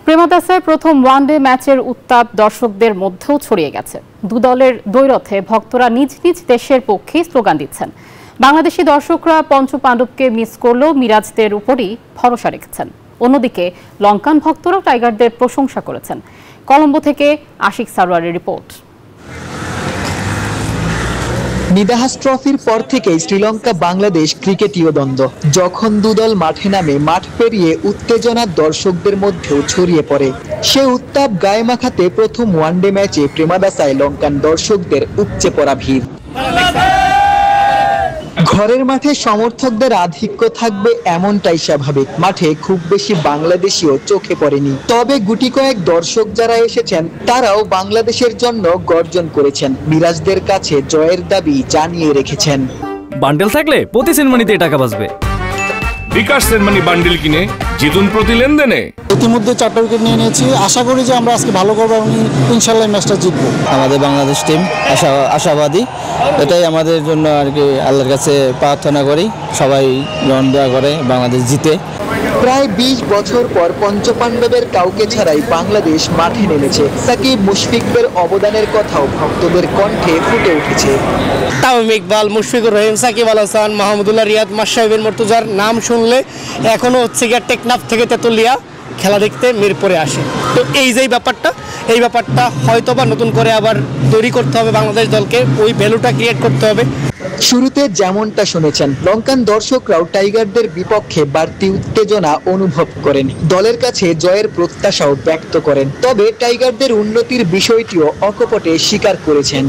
প্রেমাদাসায় প্রথম ওয়ানডে ম্যাচের উত্তাপ দর্শকদের মধ্যেও ছড়িয়ে গেছে। দু দলের দ্বৈরথে ভক্তরা নিজ নিজ দেশের পক্ষে স্লোগান দিচ্ছেন। বাংলাদেশি দর্শকরা পঞ্চপাণ্ডবকে মিস করলেও মিরাজদের উপরই ভরসা রেখেছেন। অন্যদিকে লঙ্কান ভক্তরাও টাইগারদের প্রশংসা করেছেন। কলম্বো থেকে আশিক সারোয়ারের রিপোর্ট। নিদাহাস ট্রফির পর থেকেই শ্রীলঙ্কা বাংলাদেশ ক্রিকেটীয় দ্বন্দ্ব। যখন দুদল মাঠে নামে মাঠ পেরিয়ে উত্তেজনা দর্শকদের মধ্যেও ছড়িয়ে পড়ে। সে উত্তাপ গায়ে মাখাতে প্রথম ওয়ানডে ম্যাচে প্রেমাদাসায় লঙ্কান দর্শকদের উপচে পড়া ভিড়। ঘরের মাঠে সমর্থকদের আধিক্য থাকবে এমনটাই স্বাভাবিক। মাঠে খুব বেশি বাংলাদেশিও চোখে পড়েনি। তবে গুটি কয়েক দর্শক যারা এসেছেন তারাও বাংলাদেশের জন্য গর্জন করেছেন। মিরাজদের কাছে জয়ের দাবি জানিয়ে রেখেছেন। বান্ডেল থাকলে প্রতি সেনমানিতে টাকা বাঁচবে। বিকাশ সেনমানি বান্ডেল কিনে জিতুন প্রতি লেনদেনে। ইতিমধ্যে 4টা উইকেট নিয়ে নিয়েছি। আশা করি যে আমরা আজকে ভালো করবো এবং ইনশাল্লাহ ম্যাচটা জিতবো। আমাদের বাংলাদেশ টিম আশাবাদী, এটাই আমাদের জন্য আর কি আল্লাহর কাছে প্রার্থনা করি সবাই দোয়া করে বাংলাদেশ জিতে। প্রায় 20 বছর পর পঞ্চপাণ্ডবের কাউকে ছাড়াই বাংলাদেশ মাঠে নেমেছে। সাকিব মুশফিকদের অবদানের কথাও ভক্তদের কণ্ঠে ফুটে উঠেছে। তামিম ইকবাল, মুশফিকুর রহিম, সাকিব আল হাসান, মাহমুদুল্লাহ রিয়াদ, মাশরাফি মুর্তজার নাম শুনলে এখনো হচ্ছে গিয়ে টেকনাফ থেকে তেতুলিয়া খেলা দেখতে মিরপুরে আসে। তো এই ব্যাপারটা হয়তো বা নতুন করে আবার তৈরি করতে হবে বাংলাদেশ দলকে, ওই ভ্যালুটা ক্রিয়েট করতে হবে। শুরুতে যেমনটা শুনেছেন, লঙ্কান দর্শকরাও টাইগারদের বিপক্ষে বাড়তি উত্তেজনা অনুভব করেন। দলের কাছে জয়ের প্রত্যাশাও ব্যক্ত করেন। তবে টাইগারদের উন্নতির বিষয়টিও অকপটে স্বীকার করেছেন।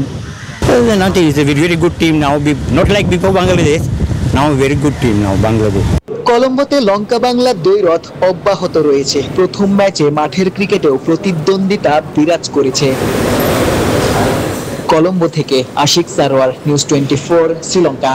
কলম্বোতে লঙ্কা বাংলা দ্বৈরথ অব্যাহত রয়েছে। প্রথম ম্যাচে মাঠের ক্রিকেটেও প্রতিদ্বন্দ্বিতা বিরাজ করেছে। কলম্বো থেকে আশিক সারোয়ার, নিউজ 24, শ্রীলঙ্কা।